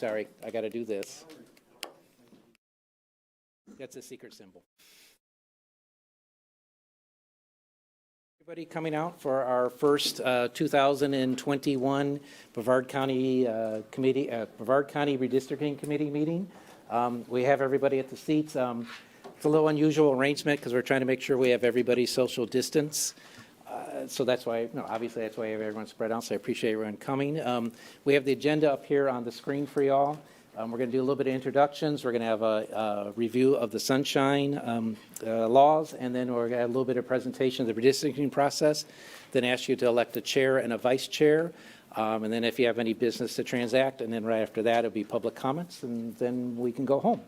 sorry. I got to do this. That's a secret symbol. Everybody coming out for our first 2021 Brevard County Brevard County Redistricting Committee meeting. We have everybody at the seats. It's a little unusual arrangement because we're trying to make sure we have everybody's social distance. So that's why, obviously that's why everyone's spread out, so I appreciate everyone coming. We have the agenda up here on the screen for y'all. We're going to do a little bit of introductions. We're going to have a review of the sunshine laws, and then we're going to have a little bit of presentation of the redistricting process, then ask you to elect a chair and a vice chair, and then if you have any business to transact, and then right after that it'll be public comments, and then we can go home.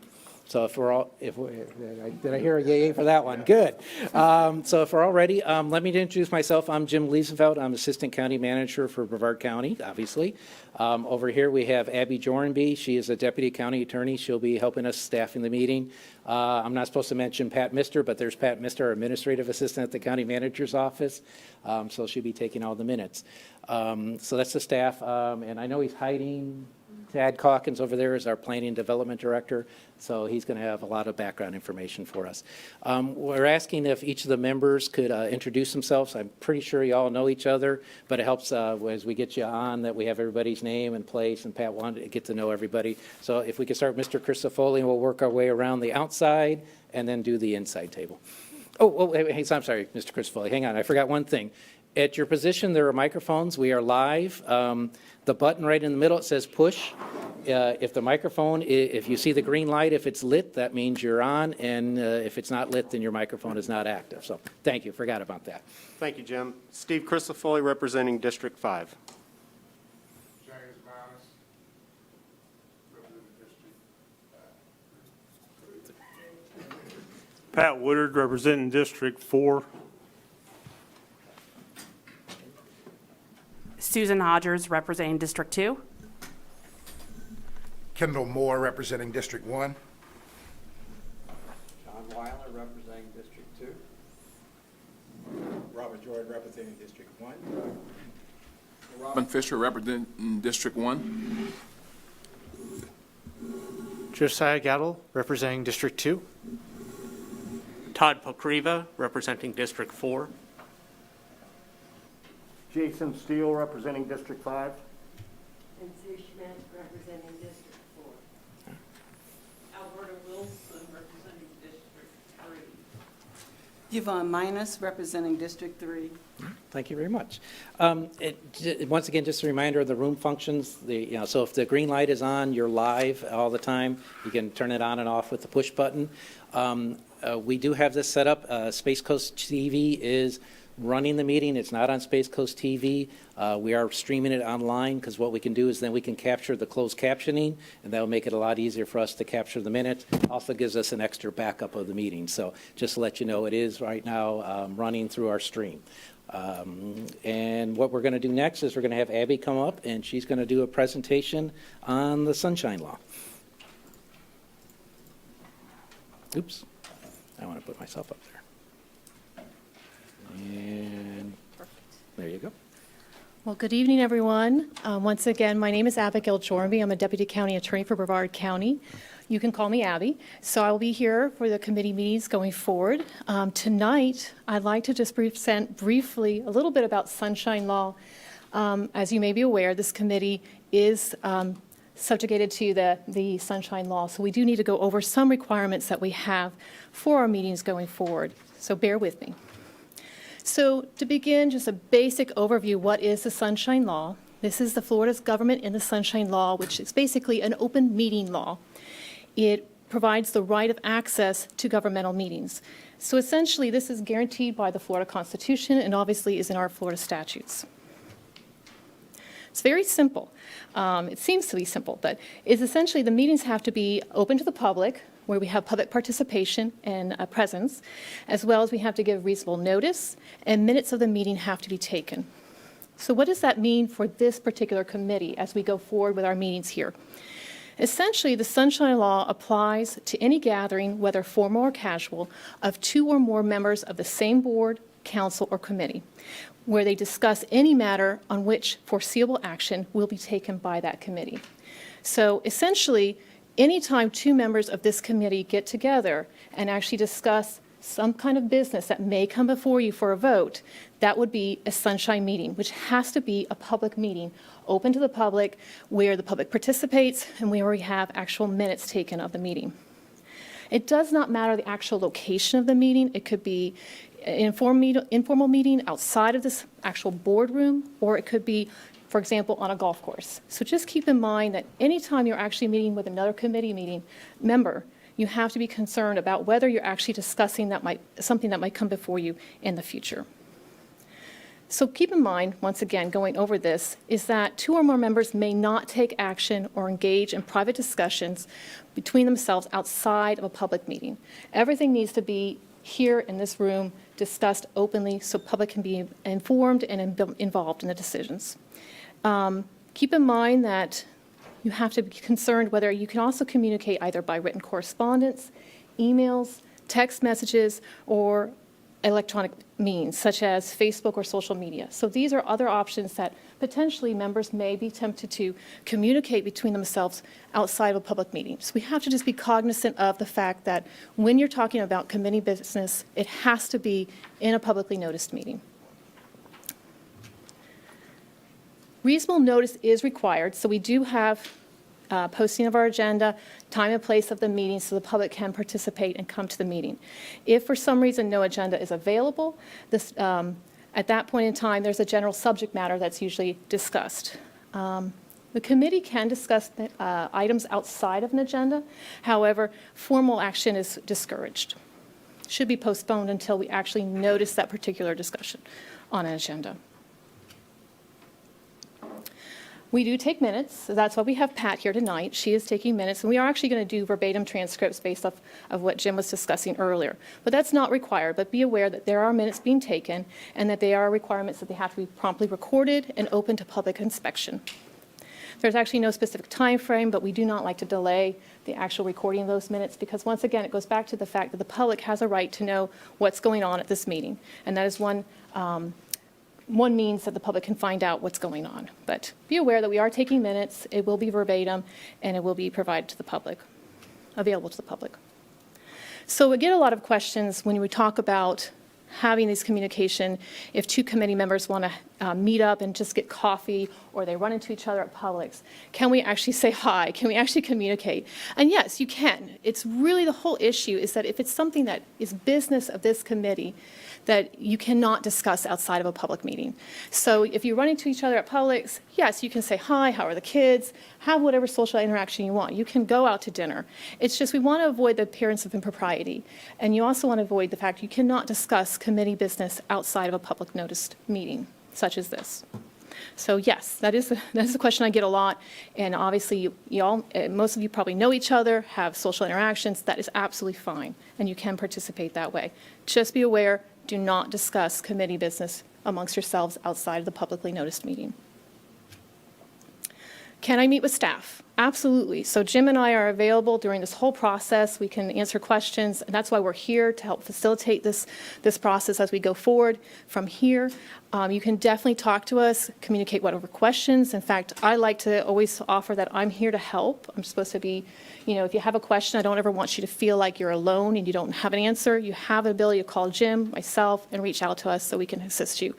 So if we're all, did I hear a yay for that one? Good. So if we're all ready, let me introduce myself. I'm Jim Liesenfeld. I'm Assistant County Manager for Brevard County, obviously. Over here we have Abby Jorenby. She is a Deputy County Attorney. She'll be helping us staffing the meeting. I'm not supposed to mention Pat Mister, but there's Pat Mister, our Administrative Assistant at the County Manager's Office. So she'll be taking all the minutes. So that's the staff. And I know he's hiding. Tad Calkins over there is our Planning and Development Director, so he's going to have a lot of background information for us. We're asking if each of the members could introduce themselves. I'm pretty sure you all know each other, but it helps as we get you on that we have everybody's name and place, and Pat wanted to get to know everybody. So if we could start with Mr. Christofoli, and we'll work our way around the outside and then do the inside table. Hey, I'm sorry, Mr. Christofoli, hang on, I forgot one thing. At your position, there are microphones. We are live. The button right in the middle, it says push. If the microphone, if you see the green light, if it's lit, that means you're on. And if it's not lit, then your microphone is not active. So thank you. Forgot about that. Thank you, Jim. Steve Christofoli, representing District 5. Pat Woodard, representing District 4. Susan Hodgers, representing District 2. Kendall Moore, representing District 1. John Weiler, representing District 2. Robert Jordan, representing District 1. Robin Fisher, representing District 1. Josiah Gattle, representing District 2. Todd Pokriva, representing District 4. Jason Steele, representing District 5. And Sue Schmidt, representing District 4. Alberta Wilson, representing District 3. Yvonne Minus, representing District 3. Thank you very much. Once again, just a reminder of the room functions. So if the green light is on, you're live all the time. You can turn it on and off with the push button. We do have this set up. Space Coast TV is running the meeting. It's not on Space Coast TV. We are streaming it online because what we can do is then we can capture the closed captioning, and that will make it a lot easier for us to capture the minutes. Also gives us an extra backup of the meeting. So just to let you know, it is right now running through our stream. And what we're going to do next is we're going to have Abby come up, and she's going to do a presentation on the Sunshine Law. Oops. I want to put myself up there. And there you go. Well, good evening, everyone. Once again, my name is Abigail Jorenby. I'm a Deputy County Attorney for Brevard County. You can call me Abby. So I will be here for the committee meetings going forward. Tonight, I'd like to just present briefly a little bit about Sunshine Law. As you may be aware, this committee is subjugated to the Sunshine Law. So we do need to go over some requirements that we have for our meetings going forward. So bear with me. So to begin, just a basic overview, what is the Sunshine Law? This is the Florida's government in the Sunshine Law, which is basically an open meeting law. It provides the right of access to governmental meetings. So essentially, this is guaranteed by the Florida Constitution and obviously is in our Florida statutes. It's very simple. It seems to be simple, but it's essentially the meetings have to be open to the public, where we have public participation and presence, as well as we have to give reasonable notice, and minutes of the meeting have to be taken. So what does that mean for this particular committee as we go forward with our meetings here? Essentially, the Sunshine Law applies to any gathering, whether formal or casual, of 2 or more members of the same board, council, or committee, where they discuss any matter on which foreseeable action will be taken by that committee. So essentially, anytime two members of this committee get together and actually discuss some kind of business that may come before you for a vote, that would be a sunshine meeting, which has to be a public meeting, open to the public, where the public participates and where we have actual minutes taken of the meeting. It does not matter the actual location of the meeting. It could be an informal meeting outside of this actual boardroom, or it could be, for example, on a golf course. So just keep in mind that anytime you're actually meeting with another committee member, you have to be concerned about whether you're actually discussing something that might come before you in the future. So keep in mind, once again, going over this, is that two or more members may not take action or engage in private discussions between themselves outside of a public meeting. Everything needs to be here in this room, discussed openly, so public can be informed and involved in the decisions. Keep in mind that you have to be concerned whether you can also communicate either by written correspondence, emails, text messages, or electronic means, such as Facebook or social media. So these are other options that potentially members may be tempted to communicate between themselves outside of a public meeting. So we have to just be cognizant of the fact that when you're talking about committee business, it has to be in a publicly noticed meeting. Reasonable notice is required, so we do have posting of our agenda, time and place of the meeting so the public can participate and come to the meeting. If for some reason no agenda is available, at that point in time, there's a general subject matter that's usually discussed. The committee can discuss items outside of an agenda. However, formal action is discouraged. Should be postponed until we actually notice that particular discussion on an agenda. We do take minutes, so that's why we have Pat here tonight. She is taking minutes, and we are actually going to do verbatim transcripts based off of what Jim was discussing earlier. But that's not required, but be aware that there are minutes being taken and that they are requirements that they have to be promptly recorded and open to public inspection. There's actually no specific time frame, but we do not like to delay the actual recording of those minutes because, once again, it goes back to the fact that the public has a right to know what's going on at this meeting, and that is one means that the public can find out what's going on. But be aware that we are taking minutes, it will be verbatim, and it will be provided to the public, available to the public. So we get a lot of questions when we talk about having this communication if two committee members want to meet up and just get coffee or they run into each other at Publix. Can we actually say hi? Can we actually communicate? And yes, you can. It's really the whole issue is that if it's something that is business of this committee, that you cannot discuss outside of a public meeting. So if you run into each other at Publix, yes, you can say hi, how are the kids, have whatever social interaction you want. You can go out to dinner. It's just we want to avoid the appearance of impropriety. And you also want to avoid the fact you cannot discuss committee business outside of a public noticed meeting, such as this. So yes, that is a question I get a lot. And obviously, most of you probably know each other, have social interactions. That is absolutely fine. And you can participate that way. Just be aware, do not discuss committee business amongst yourselves outside of the publicly noticed meeting. Can I meet with staff? Absolutely. So Jim and I are available during this whole process. We can answer questions, and that's why we're here to help facilitate this process as we go forward from here. You can definitely talk to us, communicate whatever questions. In fact, I like to always offer that I'm here to help. I'm supposed to be, if you have a question, I don't ever want you to feel like you're alone and you don't have an answer. You have the ability to call Jim, myself, and reach out to us so we can assist you.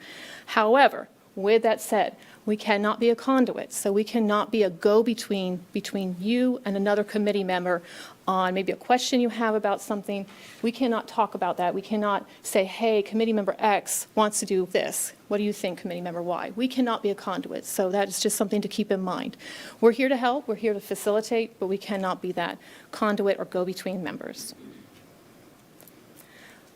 However, with that said, we cannot be a conduit, so we cannot be a go-between between you and another committee member on maybe a question you have about something. We cannot talk about that. We cannot say, hey, committee member X wants to do this. What do you think, committee member Y? We cannot be a conduit, so that is just something to keep in mind. We're here to help, we're here to facilitate, but we cannot be that conduit or go-between members.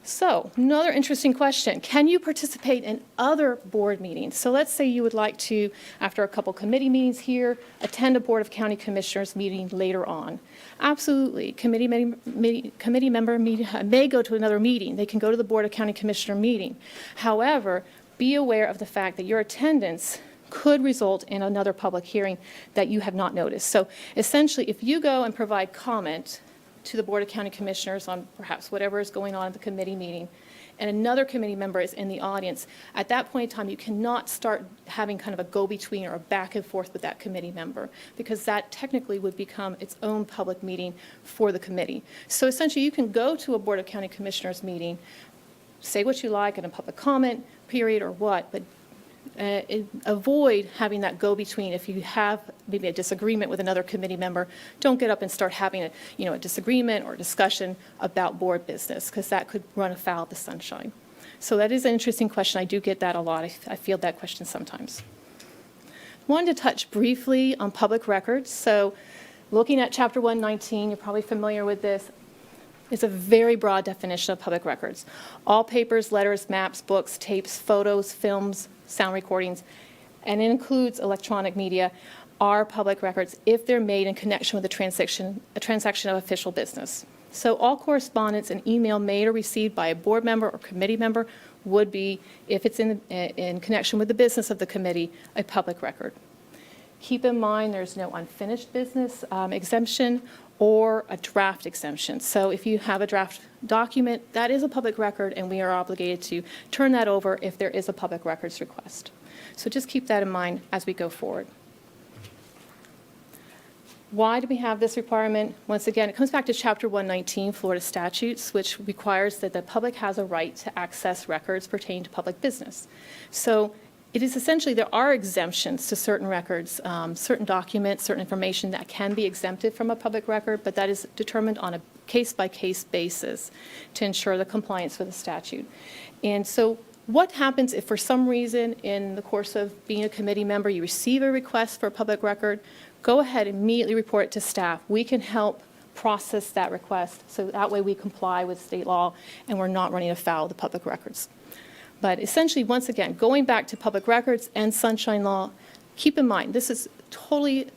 So, another interesting question. Can you participate in other board meetings? So let's say you would like to, after a couple committee meetings here, attend a Board of County Commissioners meeting later on. Absolutely. Committee member may go to another meeting. They can go to the Board of County Commissioner meeting. However, be aware of the fact that your attendance could result in another public hearing that you have not noticed. So essentially, if you go and provide comment to the Board of County Commissioners on perhaps whatever is going on at the committee meeting, and another committee member is in the audience, at that point in time, you cannot start having kind of a go-between or a back and forth with that committee member, because that technically would become its own public meeting for the committee. So essentially, you can go to a Board of County Commissioners meeting, say what you like in a public comment period or what, but avoid having that go-between. If you have maybe a disagreement with another committee member, don't get up and start having a disagreement or discussion about board business, because that could run afoul of the sunshine. So that is an interesting question. I do get that a lot. I field that question sometimes. Wanted to touch briefly on public records. So looking at Chapter 119, you're probably familiar with this. It's a very broad definition of public records. All papers, letters, maps, books, tapes, photos, films, sound recordings, and it includes electronic media, are public records if they're made in connection with a transaction of official business. So all correspondence and email made or received by a board member or committee member would be, if it's in connection with the business of the committee, a public record. Keep in mind there's no unfinished business exemption or a draft exemption. So if you have a draft document, that is a public record, and we are obligated to turn that over if there is a public records request. So just keep that in mind as we go forward. Why do we have this requirement? Once again, it comes back to Chapter 119, Florida Statutes, which requires that the public has a right to access records pertaining to public business. So it is essentially, there are exemptions to certain records, certain documents, certain information that can be exempted from a public record, but that is determined on a case-by-case basis to ensure the compliance with the statute. And so what happens if for some reason in the course of being a committee member you receive a request for a public record? Go ahead, immediately report it to staff. We can help process that request, so that way we comply with state law and we're not running afoul of the public records. But essentially, once again, going back to public records and sunshine law, keep in mind, this is totally,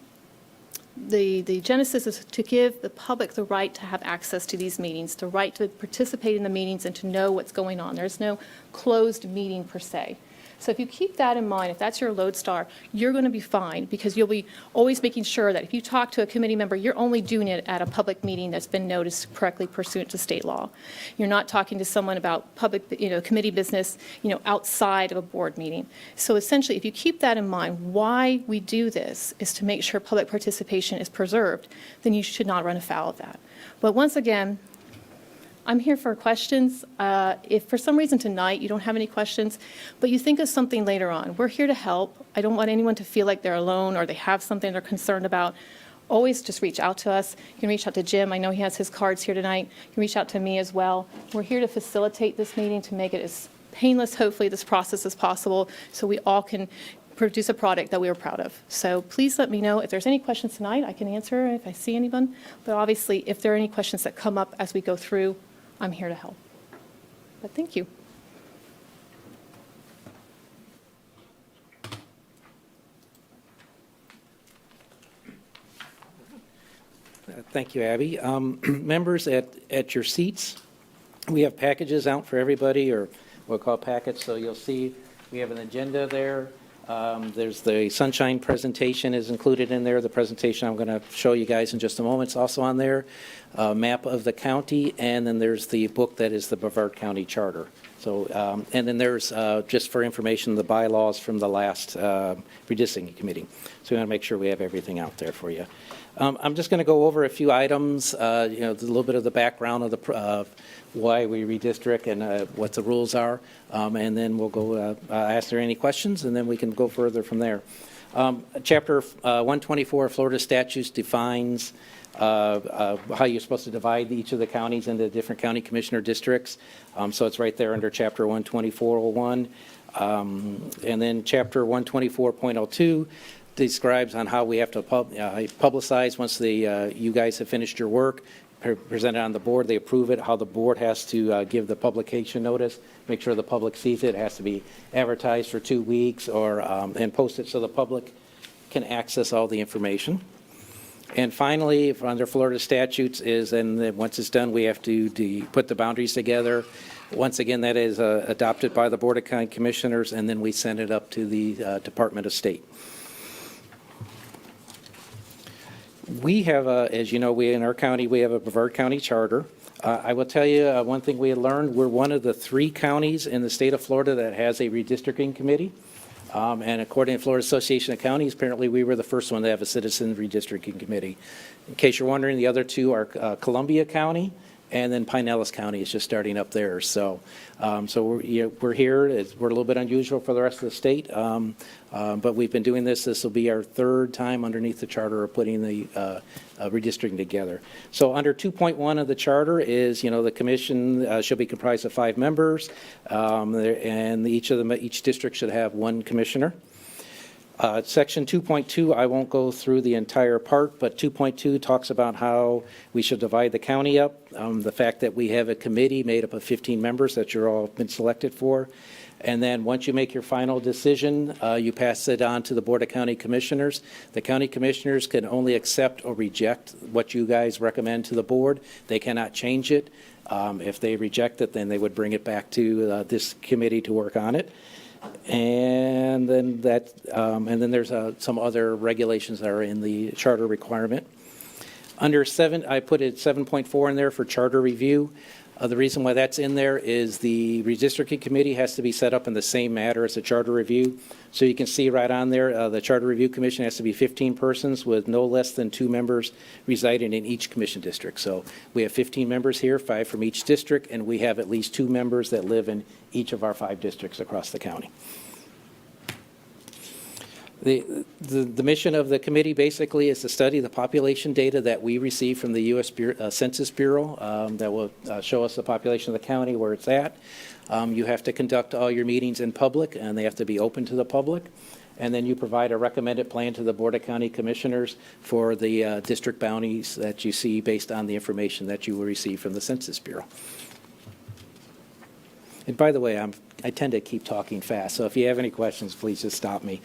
the genesis is to give the public the right to have access to these meetings, the right to participate in the meetings and to know what's going on. There's no closed meeting per se. So if you keep that in mind, if that's your lodestar, you're going to be fine, because you'll be always making sure that if you talk to a committee member, you're only doing it at a public meeting that's been noticed correctly pursuant to state law. You're not talking to someone about public, committee business, outside of a board meeting. So essentially, if you keep that in mind, why we do this is to make sure public participation is preserved, then you should not run afoul of that. But once again, I'm here for questions. If for some reason tonight you don't have any questions, but you think of something later on, we're here to help. I don't want anyone to feel like they're alone or they have something they're concerned about. Always just reach out to us. You can reach out to Jim. I know he has his cards here tonight. You can reach out to me as well. We're here to facilitate this meeting, to make it as painless, hopefully, this process as possible, so we all can produce a product that we are proud of. So please let me know if there's any questions tonight. I can answer if I see anyone. But obviously, if there are any questions that come up as we go through, I'm here to help. But thank you. Thank you, Abby. Members, at your seats, we have packages out for everybody, or we'll call packets. So you'll see we have an agenda there. There's the sunshine presentation is included in there. The presentation I'm going to show you guys in just a moment is also on there. Map of the county, and then there's the book that is the Brevard County Charter. So, and then there's, just for information, the bylaws from the last redistricting committee. So we want to make sure we have everything out there for you. I'm just going to go over a few items, a little bit of the background of the why we redistrict and what the rules are, and then we'll go ask there any questions, and then we can go further from there. Chapter 124 of Florida Statutes defines how you're supposed to divide each of the counties into different county commissioner districts. So it's right there under Chapter 124.01. And then Chapter 124.02 describes on how we have to publicize once you guys have finished your work, present it on the board, they approve it, how the board has to give the publication notice, make sure the public sees it. It has to be advertised for 2 weeks or and posted so the public can access all the information. And finally, under Florida statutes is, and once it's done, we have to put the boundaries together. Once again, that is adopted by the Board of County Commissioners, and then we send it up to the Department of State. We have, as you know, in our county, we have a Brevard County Charter. I will tell you, one thing we had learned, we're one of the 3 counties in the state of Florida that has a redistricting committee. And according to Florida Association of Counties, apparently we were the first one to have a citizen redistricting committee. In case you're wondering, the other 2 are Columbia County, and then Pinellas County is just starting up there. So, we're here. We're a little bit unusual for the rest of the state, but we've been doing this. This will be our 3rd time underneath the charter of putting the redistricting together. So under 2.1 of the charter is, the commission shall be comprised of 5 members, and each district should have 1 commissioner. Section 2.2, I won't go through the entire part, but 2.2 talks about how we should divide the county up, the fact that we have a committee made up of 15 members that you're all been selected for. And then once you make your final decision, you pass it on to the Board of County Commissioners. The county commissioners can only accept or reject what you guys recommend to the board. They cannot change it. If they reject it, then they would bring it back to this committee to work on it. And then there's some other regulations that are in the charter requirement. Under 7, I put it 7.4 in there for charter review. The reason why that's in there is the redistricting committee has to be set up in the same manner as the charter review. So you can see right on there, the charter review commission has to be 15 persons with no less than 2 members residing in each commission district. So we have 15 members here, 5 from each district, and we have at least 2 members that live in each of our 5 districts across the county. The mission of the committee basically is to study the population data that we receive from the U.S. Census Bureau that will show us the population of the county, where it's at. You have to conduct all your meetings in public, and they have to be open to the public. And then you provide a recommended plan to the Board of County Commissioners for the district bounties that you see based on the information that you will receive from the Census Bureau. And by the way, I tend to keep talking fast, so if you have any questions, please just stop me.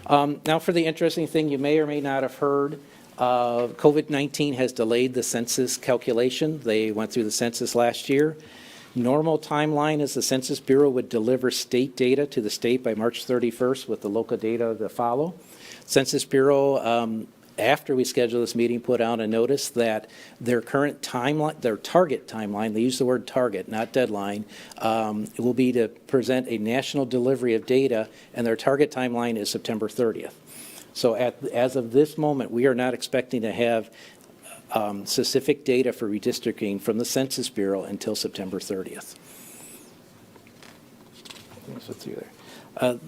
Now for the interesting thing you may or may not have heard, COVID-19 has delayed the census calculation. They went through the census last year. Normal timeline is the Census Bureau would deliver state data to the state by March 31st with the local data to follow. Census Bureau, after we scheduled this meeting, put out a notice that their current timeline, their target timeline, they use the word target, not deadline, it will be to present a national delivery of data, and their target timeline is September 30th. So as of this moment, we are not expecting to have specific data for redistricting from the Census Bureau until September 30th.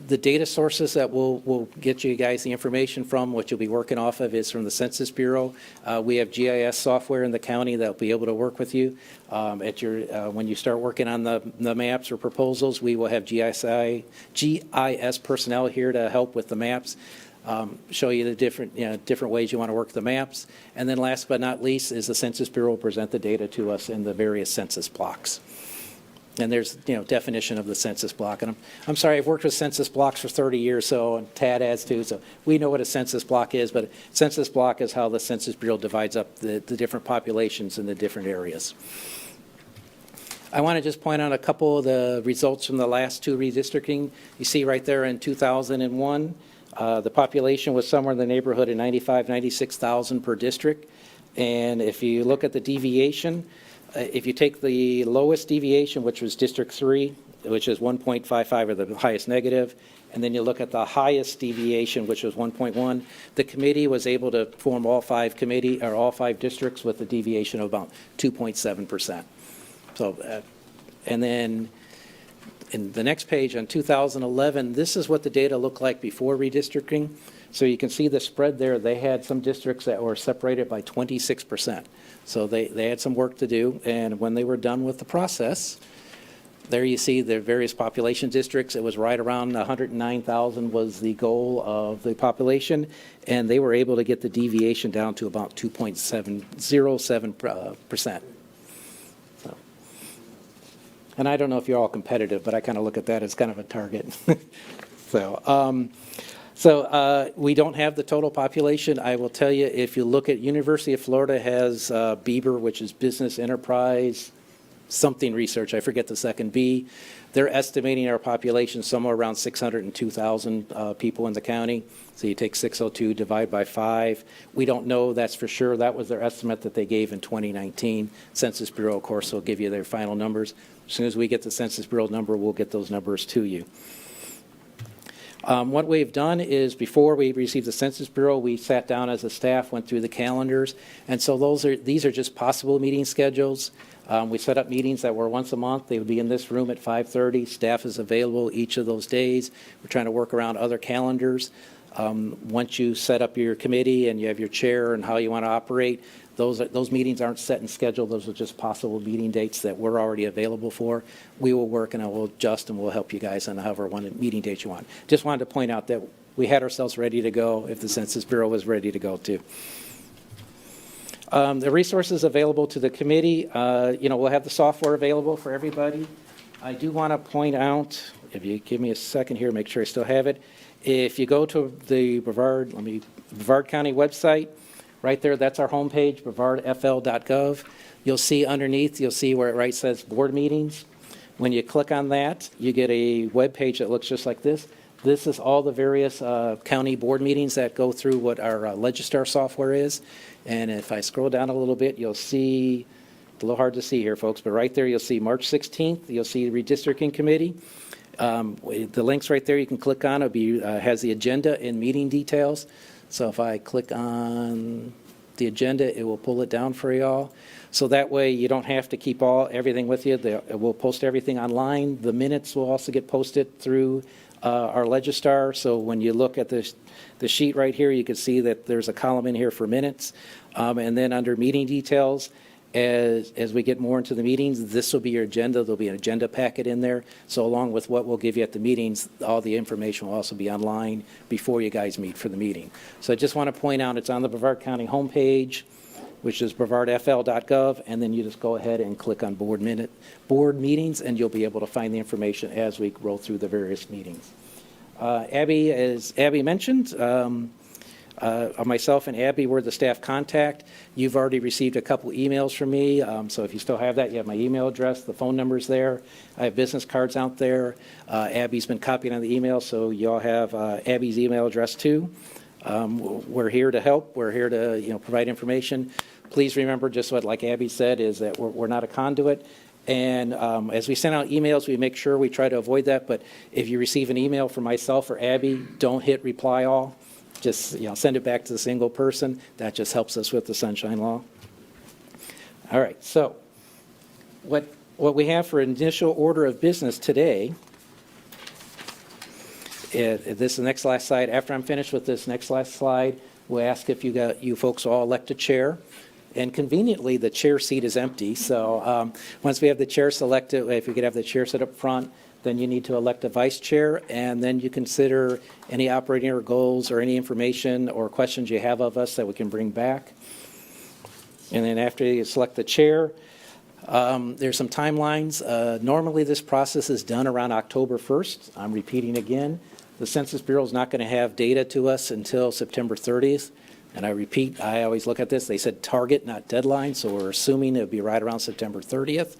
The data sources that we'll get you guys the information from, what you'll be working off of, is from the Census Bureau. We have GIS software in the county that will be able to work with you. When you start working on the maps or proposals, we will have GIS personnel here to help with the maps. Show you the different ways you want to work the maps. And then last but not least is the Census Bureau will present the data to us in the various census blocks. And there's, definition of the census block. And I'm sorry, I've worked with census blocks for 30 years, so Tad has too, so we know what a census block is, but a census block is how the Census Bureau divides up the different populations in the different areas. I want to just point out a couple of the results from the last 2 redistricting. You see right there in 2001, the population was somewhere in the neighborhood of 96,000 per district. And if you look at the deviation, if you take the lowest deviation, which was District 3, which is 1.55, or the highest negative, and then you look at the highest deviation, which was 1.1, the committee was able to form all 5 districts with a deviation of about 2.7%. So, and then in the next page on 2011, this is what the data looked like before redistricting. So you can see the spread there. They had some districts that were separated by 26%. So they had some work to do. And when they were done with the process, there you see the various population districts. It was right around 109,000 was the goal of the population. And they were able to get the deviation down to about 2.707%. And I don't know if you're all competitive, but I kind of look at that as kind of a target. So we don't have the total population. I will tell you, if you look at University of Florida has Beaver, which is business enterprise something research, I forget the second B. They're estimating our population somewhere around 602,000 people in the county. So you take 602, divide by 5. We don't know, that's for sure. That was their estimate that they gave in 2019. Census Bureau, of course, will give you their final numbers. As soon as we get the Census Bureau number, we'll get those numbers to you. What we've done is, before we received the Census Bureau, we sat down as a staff, went through the calendars, and so these are just possible meeting schedules. We set up meetings that were once a month. They would be in this room at 5:30. Staff is available each of those days. We're trying to work around other calendars. Once you set up your committee and you have your chair and how you want to operate, those meetings aren't set and scheduled. Those are just possible meeting dates that we're already available for. We will work and I will adjust and we'll help you guys on however one meeting dates you want. Just wanted to point out that we had ourselves ready to go if the Census Bureau was ready to go too. The resources available to the committee, we'll have the software available for everybody. I do want to point out, if you give me a second here, make sure I still have it. If you go to the Brevard County website, right there, that's our homepage, brevardfl.gov. You'll see underneath, where it says board meetings. When you click on that, you get a web page that looks just like this. This is all the various county board meetings that go through what our Legistar software is. And if I scroll down a little bit, you'll see, it's a little hard to see here, folks, but right there you'll see March 16th. You'll see the Redistricting Committee. The link's right there. You can click on it. Has the agenda and meeting details. So if I click on the agenda, it will pull it down for y'all. So that way you don't have to keep everything with you. We'll post everything online. The minutes will also get posted through our Legistar. So when you look at the sheet right here, you can see that there's a column in here for minutes. And then under meeting details, as we get more into the meetings, this will be your agenda. There'll be an agenda packet in there. So along with what we'll give you at the meetings, all the information will also be online before you guys meet for the meeting. So I just want to point out it's on the Brevard County homepage, which is brevardfl.gov, and then you just go ahead and click on board meetings, and you'll be able to find the information as we roll through the various meetings. Abby, as Abby mentioned, myself and Abby were the staff contact. You've already received a couple emails from me, so if you still have that, you have my email address, the phone number's there. I have business cards out there. Abby's been copied on the email, so you all have Abby's email address too. We're here to help. We're here to provide information. Please remember, just what like Abby said, is that we're not a conduit. And as we send out emails, we make sure we try to avoid that. But if you receive an email from myself or Abby, don't hit reply all. Just send it back to the single person. That just helps us with the Sunshine Law. All right. So what we have for initial order of business today. This is the next last slide. After I'm finished with this next last slide, we'll ask if you folks all elect a chair. And conveniently, the chair seat is empty. So once we have the chair selected, if we could have the chair sit up front, then you need to elect a vice chair. And then you consider any operating or goals or any information or questions you have of us that we can bring back. And then after you select the chair, there's some timelines. Normally, this process is done around October 1st. I'm repeating again. The Census Bureau is not going to have data to us until September 30th. And I repeat, I always look at this. They said target, not deadline, so we're assuming it'll be right around September 30th.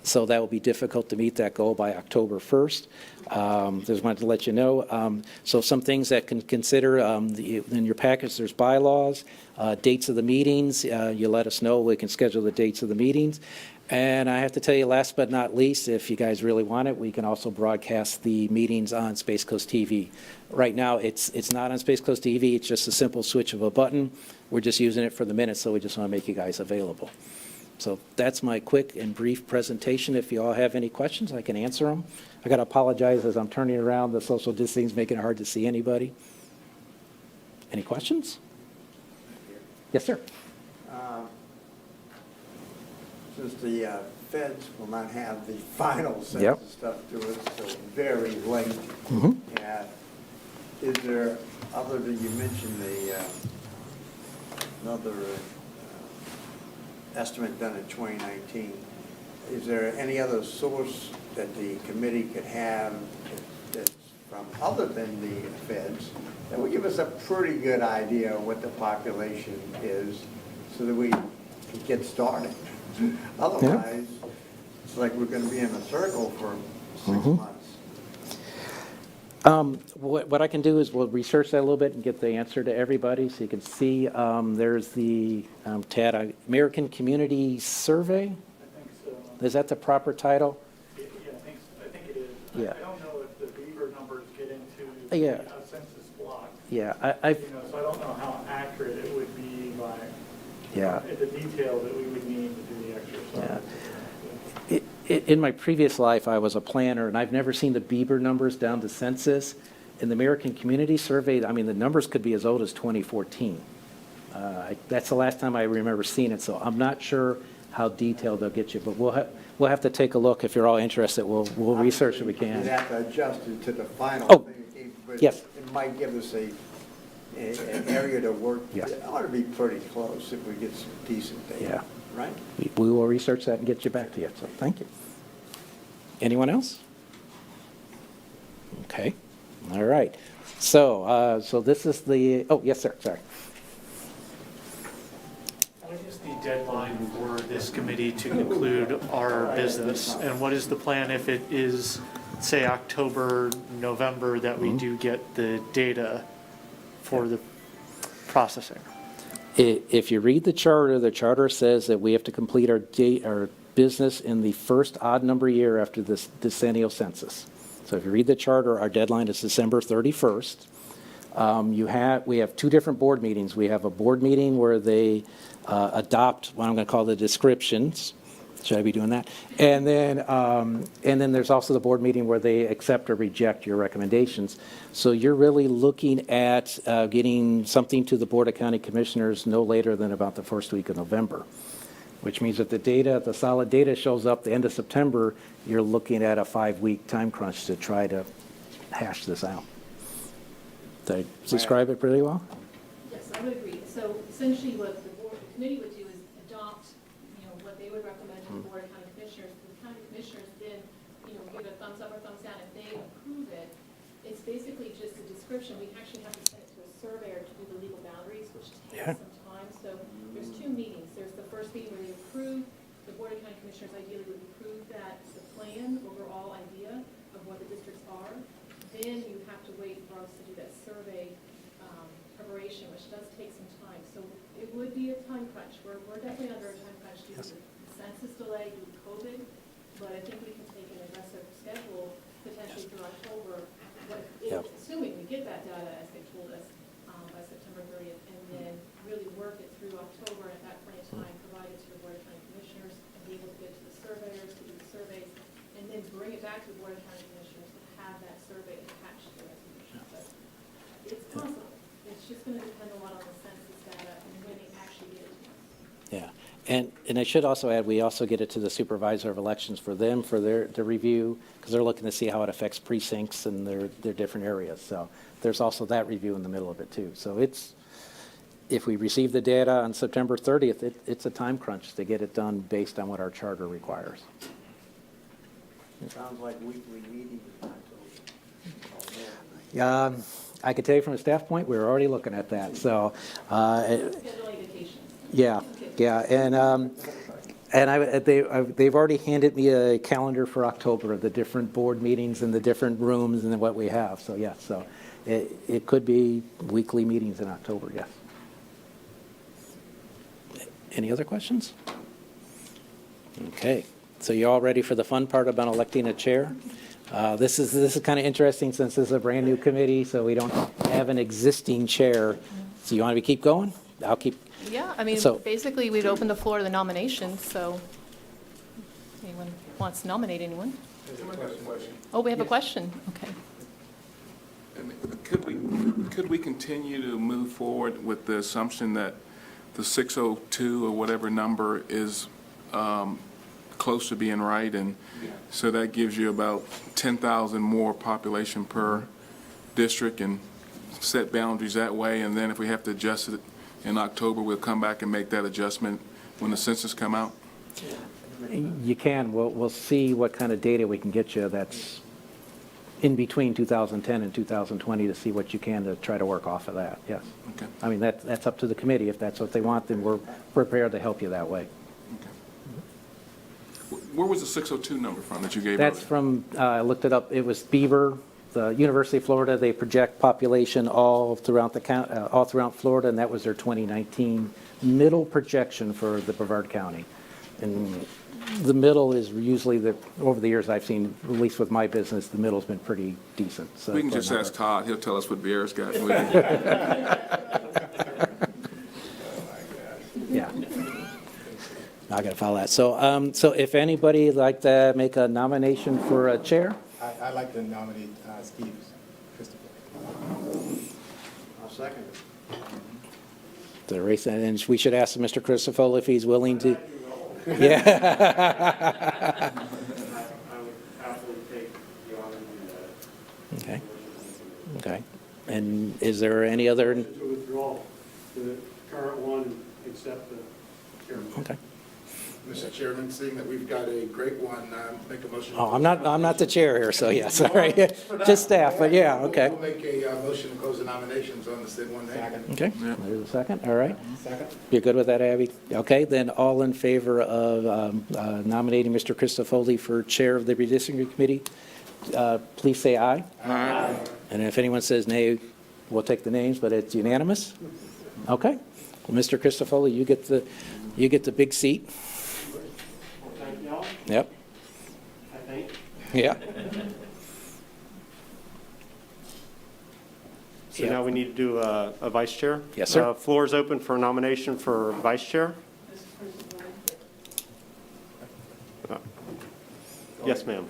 So that will be difficult to meet that goal by October 1st. Just wanted to let you know. So some things that can consider in your package, there's bylaws, dates of the meetings. You let us know. We can schedule the dates of the meetings. And I have to tell you, last but not least, if you guys really want it, we can also broadcast the meetings on Space Coast TV. Right now, it's not on Space Coast TV. It's just a simple switch of a button. We're just using it for the minutes, so we just want to make you guys available. So that's my quick and brief presentation. If you all have any questions, I can answer them. I got to apologize as I'm turning around. The social distancing is making it hard to see anybody. Any questions? Yes, sir. Since the feds will not have the final census Yep. stuff to us till very late, is there, other than you mentioned another estimate done in 2019, is there any other source that the committee could have that's from other than the feds that would give us a pretty good idea of what the population is so that we can get started? Otherwise, It's like we're going to be in a circle for 6 months. What I can do is we'll research that a little bit and get the answer to everybody, so you can see, there's the, Tad, American Community Survey? I think so. Is that the proper title? Yeah, I think it is. Yeah. I don't know if the Beaver numbers get into Yeah. the census block. Yeah, So I don't know how accurate it would be by Yeah. the detail that we would need to do the exercise. In my previous life, I was a planner, and I've never seen the Bieber numbers down to census. In the American Community Survey, I mean, the numbers could be as old as 2014. That's the last time I remember seeing it, so I'm not sure how detailed they'll get you, but we'll have to take a look. If you're all interested, we'll research if we can. You'd have to adjust it to the final Oh, thing. But yes. It might give us an area to work. Yeah. It ought to be pretty close if we get some decent data. Yeah. Right? We will research that and get you back to you, so thank you. Anyone else? Okay, all right. So this is the, oh, yes, sir, sorry. What is the deadline for this committee to conclude our business? And what is the plan if it is, say, October, November, that we do get the data for the processing? If you read the charter says that we have to complete our business in the first odd number year after this decennial census. So if you read the charter, our deadline is December 31st. We have two different board meetings. We have a board meeting where they adopt what I'm going to call the descriptions. Should I be doing that? And then there's also the board meeting where they accept or reject your recommendations. So you're really looking at getting something to the Board of County Commissioners no later than about the first week of November, which means that the solid data shows up the end of September, you're looking at a 5-week time crunch to try to hash this out. Did I describe it pretty well? Yes, I would agree. So essentially what the committee would do is adopt, what they would recommend to the Board of County Commissioners. The county commissioners then, give a thumbs up or thumbs down. If they approve it, it's basically just a description. We actually have to send it to a surveyor to do the legal boundaries, which takes some time. So there's two meetings. There's the first meeting where they approve, the Board of County Commissioners ideally would approve that, the plan, overall idea of what the districts are. Then you have to wait for us to do that survey preparation, which does take some time. So it would be a time crunch. We're definitely under a time crunch due to the census delay due to COVID, but I think we can take an aggressive schedule potentially through October, assuming we get that data as they told us by September 30th, and then really work it through October, and at that point in time, provide it to the Board of County Commissioners, and be able to get to the surveyors to do the surveys, and then bring it back to the Board of County Commissioners to have that survey attached to the resolution. But it's possible. It's just going to depend a lot on the census data and when they actually get it to us. Yeah, and I should also add, we also get it to the supervisor of elections for their review, because they're looking to see how it affects precincts and their different areas. So there's also that review in the middle of it too. So if we receive the data on September 30th, it's a time crunch to get it done based on what our charter requires. Sounds like weekly meetings in October. I could tell you from a staff point, we're already looking at that. So, Scheduling vacations. yeah, and they've already handed me a calendar for October of the different board meetings and the different rooms and what we have. So yeah, so it could be weekly meetings in October. Yes. Any other questions? Okay, so you all ready for the fun part about electing a chair? This is kind of interesting since this is a brand new committee, so we don't have an existing chair. So you want to keep going? I'll keep. Yeah, I mean, So- basically, we'd open the floor to the nominations, so anyone wants to nominate anyone? Oh, we have a question, okay. Could we continue to move forward with the assumption that the 602 or whatever number is close to being right, and so that gives you about 10,000 more population per district, and set boundaries that way, and then if we have to adjust it in October, we'll come back and make that adjustment when the census come out? You can. We'll see what kind of data we can get you that's in between 2010 and 2020 to see what you can to try to work off of that, yes. Okay. I mean, that's up to the committee. If that's what they want, then we're prepared to help you that way. Where was the 602 number from that you gave That's earlier? from, I looked it up, it was Beaver, the University of Florida. They project population all throughout all throughout Florida, and that was their 2019 middle projection for the Brevard County. And the middle is usually over the years I've seen, at least with my business, the middle's been pretty decent. So We can for a just number. ask Todd, he'll tell us what Bear's got. Yeah. I got to follow that. So, so if anybody would like to make a nomination for a chair? I'd like to nominate Steve Christopher. I'll second it. The race, and we should ask Mr. Christopher if he's willing to. Yeah. I would happily take the honor to do that. Okay. Okay. And is there any other? To withdraw the current one, except the chairman. Okay. Mr. Chairman, seeing that we've got a great one, make a motion. Oh, I'm not the chair here, so yeah, sorry. Just staff, but yeah, okay. We'll make a motion to close the nominations on the same one name. Okay, there's a second, all right. Second? You're good with that, Abby? Okay, then all in favor of nominating Mr. Christofoli for Chair of the Redistricting Committee, please say aye. Aye. And if anyone says nay, we'll take the names, but it's unanimous? Okay. Well, Mr. Christofoli, you get the big seat. Well, thank y'all, Yep, I think. yeah. So now we need to do a vice chair? Yes, sir. Floor is open for nomination for vice chair. Yes, ma'am.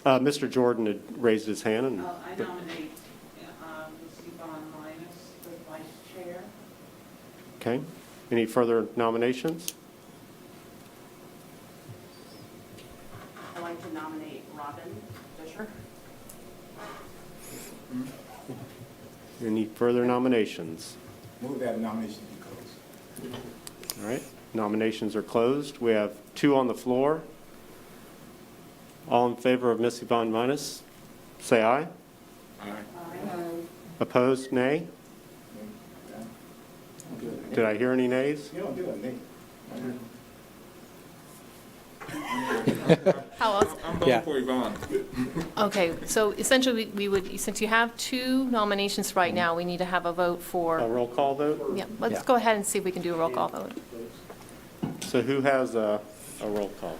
Mr. Jordan had raised his hand, and I nominate Ms. Yvonne Linus for vice chair. okay. Any further nominations? I'd like to nominate Robin Fisher. Any further nominations? Move that nomination be closed. All right, nominations are closed. We have two on the floor. All in favor of Ms. Yvonne Minus, say aye. Opposed, nay? Did I hear any nays? You don't do it, Nick. How else? I'm Yeah. voting for Yvonne. Okay, so essentially, we would, since you have two nominations right now, we need to have a vote A for, roll call vote? yeah, let's Yeah. go ahead and see if we can do a roll call vote. So who has a roll call?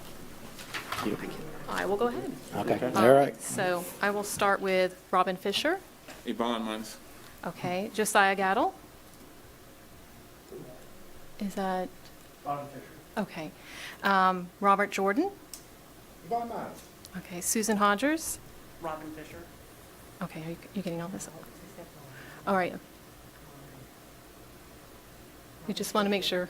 I will go ahead. Okay, all right. So I will start with Robin Fisher. Yvonne, mine's. Okay, Josiah Gattle. Is that, Bottom Fisher. okay. Robert Jordan. Yvonne Miles. Okay, Susan Hodgers. Robin Fisher. Okay, are you getting all this? All right. We just want to make sure.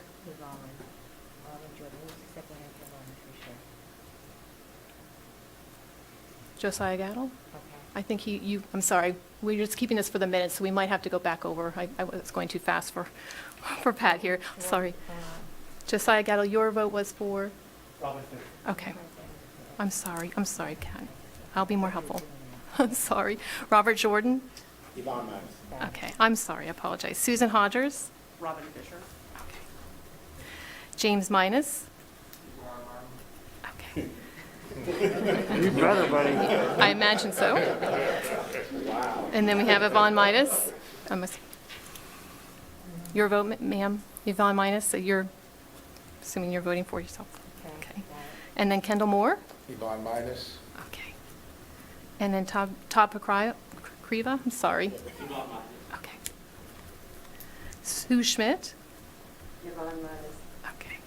Josiah Gattle? I think I'm sorry, we're just keeping this for the minutes, so we might have to go back over. I was going too fast for Pat here, sorry. Josiah Gattle, your vote was for? Robin Fisher. Okay. I'm sorry, Kat. I'll be more helpful. I'm sorry. Robert Jordan? Yvonne Miles. Okay, I'm sorry, I apologize. Susan Hodgers? Robin Fisher. Okay. James Minus? Okay. You better, buddy. I imagine so. And then we have Yvonne Midas. Your vote, ma'am, Yvonne Midas, so you're, assuming you're voting for yourself. Okay. And then Kendall Moore? Yvonne Minus. Okay. And then Todd Pokriva, I'm sorry. Okay. Sue Schmidt? Yvonne Minus. Okay.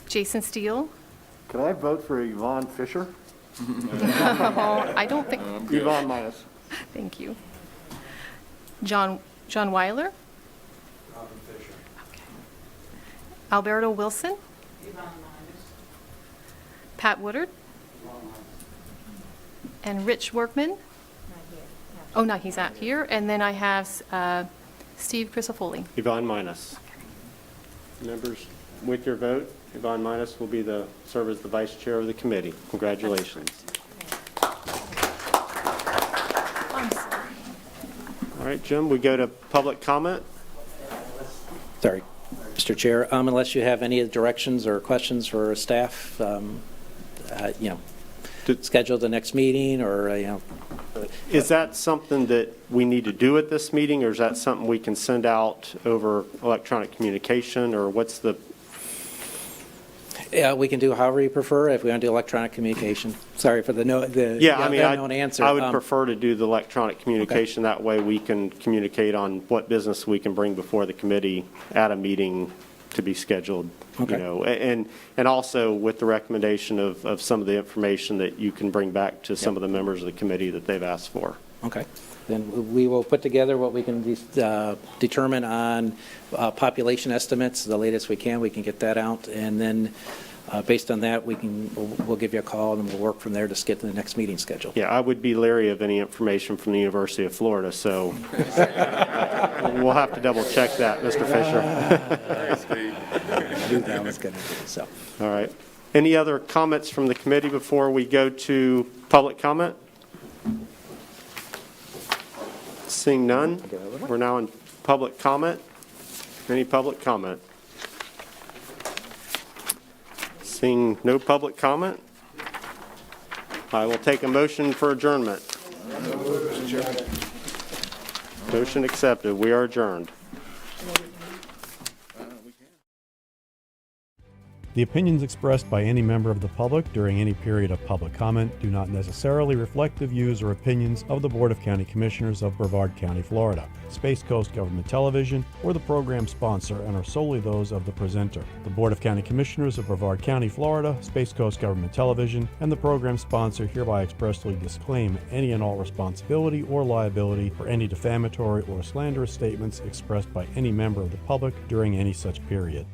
Jason Steele? Can I vote for Yvonne Fisher? I don't think, Yvonne Minus. thank you. John Weiler? Robin Fisher. Okay. Alberto Wilson? Yvonne Linus. Pat Woodard? And Rich Workman? Oh, no, he's not here. And then I have Steve Crisafulli. Yvonne Minus. Members, with your vote, Yvonne Minus will serve as the vice chair of the committee. Congratulations. I'm sorry. All right, Jim, we go to public comment. Sorry. Mr. Chair, unless you have any directions or questions for staff, schedule the next meeting or, Is that something that we need to do at this meeting, or is that something we can send out over electronic communication, or what's the? Yeah, we can do however you prefer. If we want to do electronic communication. Sorry for the unknown answer. I would prefer to do the electronic communication. That way we can communicate on what business we can bring before the committee at a meeting to be scheduled. Okay. And also with the recommendation of some of the information that you can bring back to some of the members of the committee that they've asked for. Okay. Then we will put together what we can determine on population estimates, the latest we can get that out. And then based on that, we'll give you a call and we'll work from there to get the next meeting scheduled. Yeah, I would be leery of any information from the University of Florida, so we'll have to double check that, Mr. Fisher. I knew that was going to do so. All right. Any other comments from the committee before we go to public comment? Seeing none, we're now in public comment. Any public comment? Seeing no public comment, I will take a motion for adjournment. Motion accepted. We are adjourned. The opinions expressed by any member of the public during any period of public comment do not necessarily reflect the views or opinions of the Board of County Commissioners of Brevard County, Florida, Space Coast Government Television, or the program sponsor, and are solely those of the presenter. The Board of County Commissioners of Brevard County, Florida, Space Coast Government Television, and the program sponsor hereby expressly disclaim any and all responsibility or liability for any defamatory or slanderous statements expressed by any member of the public during any such period.